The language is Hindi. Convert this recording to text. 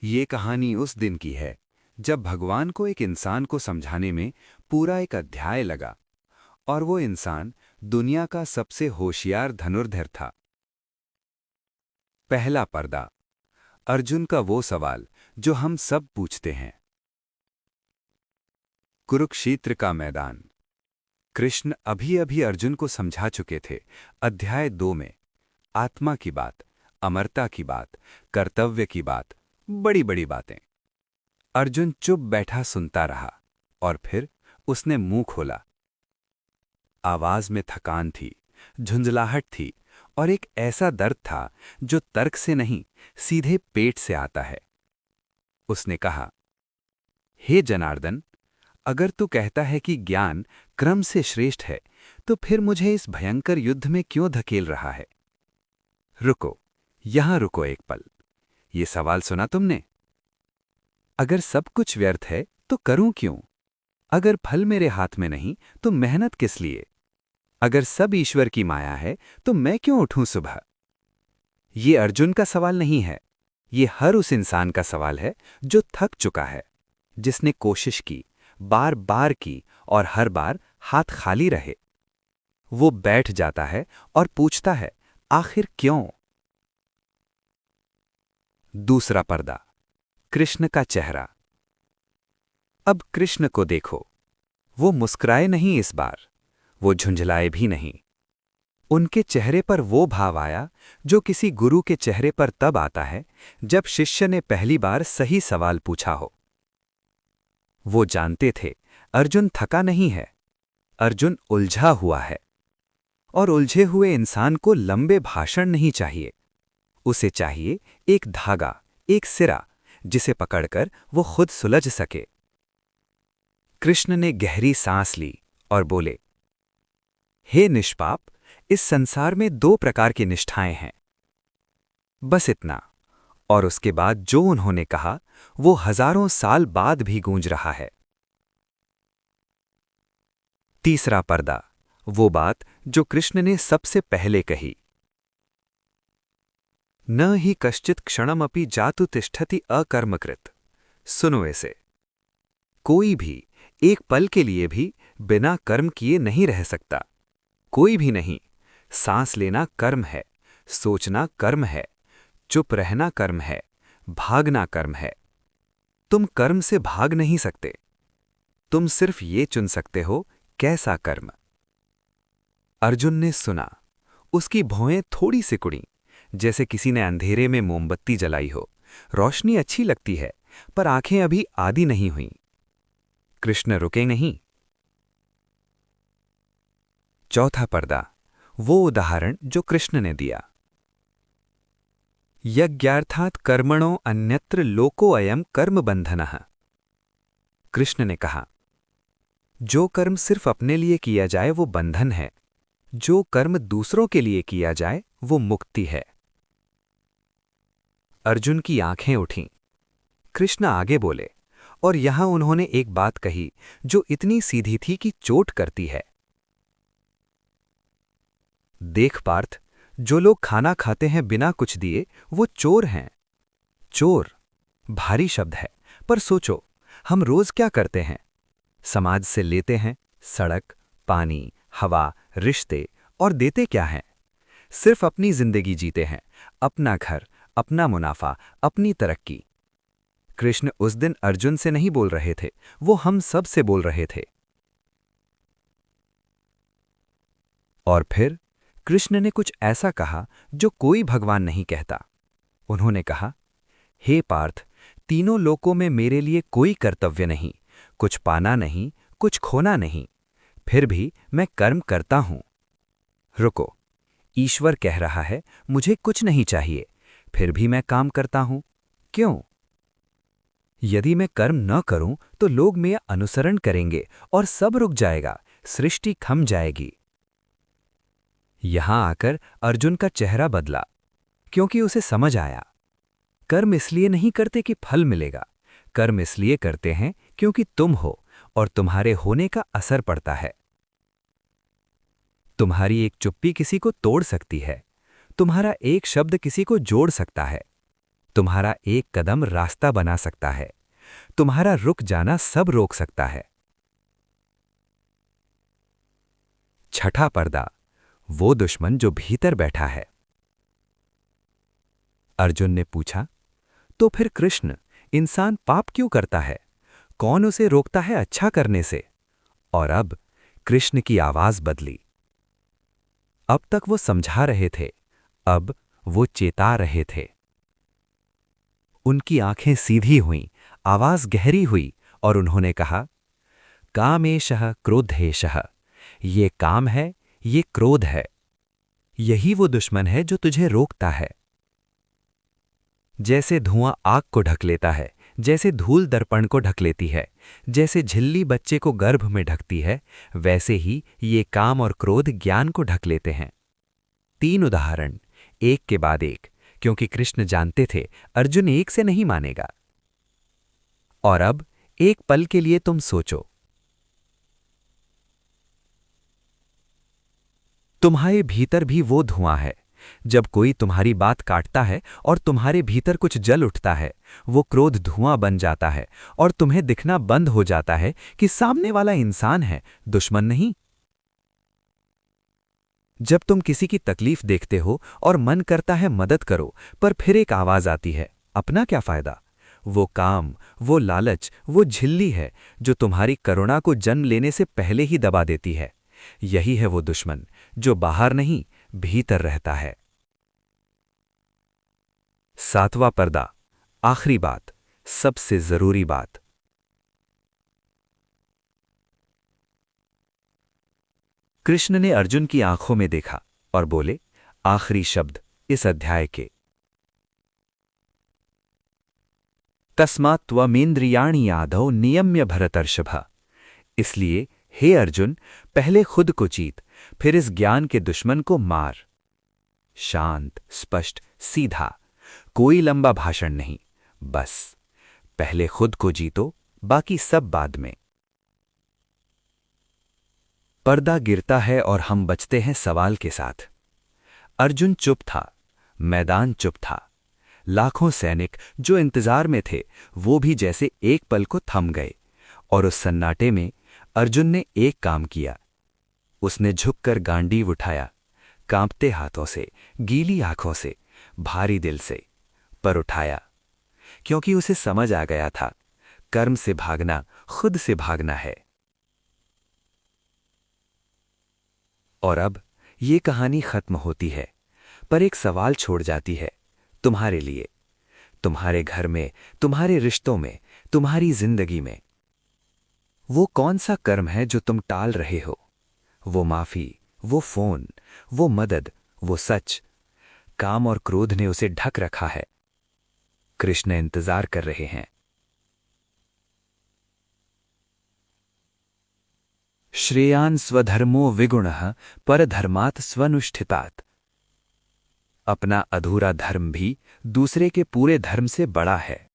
ये कहानी उस दिन की है जब भगवान को एक इंसान को समझाने में पूरा एक अध्याय लगा और वो इंसान दुनिया का सबसे होशियार धनुर्धर था। पहला पर्दा। अर्जुन का वो सवाल जो हम सब पूछते हैं। कुरुक्षेत्र का मैदान। कृष्ण अभी अभी अर्जुन को समझा चुके थे। अध्याय 2 में आत्मा की बात, अमरता की बात, कर्तव्य की बात, बड़ी बड़ी बातें। अर्जुन चुप बैठा सुनता रहा और फिर उसने मुंह खोला। आवाज में थकान थी, झुंझलाहट थी और एक ऐसा दर्द था जो तर्क से नहीं, सीधे पेट से आता है। उसने कहा, हे जनार्दन, अगर तू कहता है कि ज्ञान क्रम से श्रेष्ठ है, तो फिर मुझे इस भयंकर युद्ध में क्यों धकेल रहा है? रुको, यहां रुको एक पल। ये सवाल सुना तुमने? अगर सब कुछ व्यर्थ है तो करूं क्यों? अगर फल मेरे हाथ में नहीं तो मेहनत किस लिए? अगर सब ईश्वर की माया है तो मैं क्यों उठूं सुबह? ये अर्जुन का सवाल नहीं है। ये हर उस इंसान का सवाल है जो थक चुका है, जिसने कोशिश की, बार बार की और हर बार हाथ खाली रहे। वो बैठ जाता है और पूछता है, आखिर क्यों? दूसरा पर्दा। कृष्ण का चेहरा। अब कृष्ण को देखो। वो मुस्कुराए नहीं इस बार, वो झुंझलाए भी नहीं। उनके चेहरे पर वो भाव आया जो किसी गुरु के चेहरे पर तब आता है जब शिष्य ने पहली बार सही सवाल पूछा हो। वो जानते थे अर्जुन थका नहीं है, अर्जुन उलझा हुआ है। और उलझे हुए इंसान को लंबे भाषण नहीं चाहिए। उसे चाहिए एक धागा, एक सिरा, जिसे पकड़कर वो खुद सुलझ सके। कृष्ण ने गहरी सांस ली और बोले, हे निष्पाप, इस संसार में 2 प्रकार की निष्ठाएं हैं। बस इतना। और उसके बाद जो उन्होंने कहा वो हजारों साल बाद भी गूंज रहा है। तीसरा पर्दा। वो बात जो कृष्ण ने सबसे पहले कही। न ही कश्चित क्षणमपि जातु तिष्ठति अकर्मकृत। सुनो इसे। कोई भी एक पल के लिए भी बिना कर्म किए नहीं रह सकता। कोई भी नहीं। सांस लेना कर्म है, सोचना कर्म है, चुप रहना कर्म है, भागना कर्म है। तुम कर्म से भाग नहीं सकते। तुम सिर्फ ये चुन सकते हो कैसा कर्म। अर्जुन ने सुना। उसकी भौएं थोड़ी सिकुड़ी, जैसे किसी ने अंधेरे में मोमबत्ती जलाई हो। रोशनी अच्छी लगती है, पर आंखें अभी आदी नहीं हुईं। कृष्ण रुके नहीं। चौथा पर्दा। वो उदाहरण जो कृष्ण ने दिया। यज्ञार्थात् कर्मणो अन्यत्र लोको अयम कर्म बंधनः। कृष्ण ने कहा, जो कर्म सिर्फ अपने लिए किया जाए वो बंधन है, जो कर्म दूसरों के लिए किया जाए वो मुक्ति है। अर्जुन की आंखें उठीं। कृष्ण आगे बोले और यहां उन्होंने एक बात कही जो इतनी सीधी थी कि चोट करती है। देख पार्थ, जो लोग खाना खाते हैं बिना कुछ दिए वो चोर हैं। चोर भारी शब्द है, पर सोचो, हम रोज क्या करते हैं? समाज से लेते हैं सड़क, पानी, हवा, रिश्ते, और देते क्या हैं? सिर्फ अपनी जिंदगी जीते हैं, अपना घर, अपना मुनाफा, अपनी तरक्की। कृष्ण उस दिन अर्जुन से नहीं बोल रहे थे, वो हम सब से बोल रहे थे। और फिर कृष्ण ने कुछ ऐसा कहा जो कोई भगवान नहीं कहता। उन्होंने कहा, हे पार्थ, तीनों लोकों में मेरे लिए कोई कर्तव्य नहीं, कुछ पाना नहीं, कुछ खोना नहीं, फिर भी मैं कर्म करता हूं। रुको, ईश्वर कह रहा है मुझे कुछ नहीं चाहिए, फिर भी मैं काम करता हूं। क्यों? यदि मैं कर्म न करूं तो लोग मेरा अनुसरण करेंगे और सब रुक जाएगा, सृष्टि थम जाएगी। यहां आकर अर्जुन का चेहरा बदला, क्योंकि उसे समझ आया, कर्म इसलिए नहीं करते कि फल मिलेगा, कर्म इसलिए करते हैं क्योंकि तुम हो और तुम्हारे होने का असर पड़ता है। तुम्हारी एक चुप्पी किसी को तोड़ सकती है, तुम्हारा एक शब्द किसी को जोड़ सकता है, तुम्हारा एक कदम रास्ता बना सकता है। तुम्हारा रुक जाना सब रोक सकता है। छठा पर्दा, वो दुश्मन जो भीतर बैठा है। अर्जुन ने पूछा, तो फिर कृष्ण, इंसान पाप क्यों करता है? कौन उसे रोकता है अच्छा करने से? और अब कृष्ण की आवाज बदली। अब तक वो समझा रहे थे, अब वो चेता रहे थे। उनकी आंखें सीधी हुईं, आवाज गहरी हुई और उन्होंने कहा, कामेशः क्रोधेशः, ये काम है, ये क्रोध है। यही वो दुश्मन है जो तुझे रोकता है। जैसे धुआं आग को ढक लेता है, जैसे धूल दर्पण को ढक लेती है, जैसे झिल्ली बच्चे को गर्भ में ढकती है, वैसे ही ये काम और क्रोध ज्ञान को ढक लेते हैं। 3 उदाहरण, एक के बाद एक, क्योंकि कृष्ण जानते थे अर्जुन एक से नहीं मानेगा। और अब एक पल के लिए तुम सोचो, तुम्हारे भीतर भी वो धुआं है। जब कोई तुम्हारी बात काटता है और तुम्हारे भीतर कुछ जल उठता है, वो क्रोध धुआं बन जाता है और तुम्हें दिखना बंद हो जाता है कि सामने वाला इंसान है, दुश्मन नहीं। जब तुम किसी की तकलीफ देखते हो और मन करता है मदद करो, पर फिर एक आवाज आती है, अपना क्या फायदा? वो काम, वो लालच, वो झिल्ली है जो तुम्हारी करुणा को जन्म लेने से पहले ही दबा देती है। यही है वो दुश्मन जो बाहर नहीं, भीतर रहता है। 7वां पर्दा, आखिरी बात, सबसे जरूरी बात। कृष्ण ने अर्जुन की आंखों में देखा और बोले, आखिरी शब्द इस अध्याय के, तस्मात् त्वमेन्द्रियाणि आदौ नियम्य भरतर्षभ। इसलिए हे अर्जुन, पहले खुद को जीत, फिर इस ज्ञान के दुश्मन को मार। शांत, स्पष्ट, सीधा, कोई लंबा भाषण नहीं, बस पहले खुद को जीतो, बाकी सब बाद में। पर्दा गिरता है और हम बचते हैं सवाल के साथ। अर्जुन चुप था, मैदान चुप था। लाखों सैनिक जो इंतजार में थे, वो भी जैसे एक पल को थम गए। और उस सन्नाटे में अर्जुन ने एक काम किया। उसने झुककर गांडीव उठाया, कांपते हाथों से, गीली आंखों से, भारी दिल से, पर उठाया, क्योंकि उसे समझ आ गया था, कर्म से भागना खुद से भागना है। और अब ये कहानी खत्म होती है, पर एक सवाल छोड़ जाती है, तुम्हारे लिए, तुम्हारे घर में, तुम्हारे रिश्तों में, तुम्हारी जिंदगी में। वो कौन सा कर्म है जो तुम टाल रहे हो? वो माफी, वो फोन, वो मदद, वो सच। काम और क्रोध ने उसे ढक रखा है। कृष्ण इंतजार कर रहे हैं। श्रेयान् स्वधर्मो विगुणः परधर्मात् स्वनुष्ठितात्। अपना अधूरा धर्म भी दूसरे के पूरे धर्म से बड़ा है।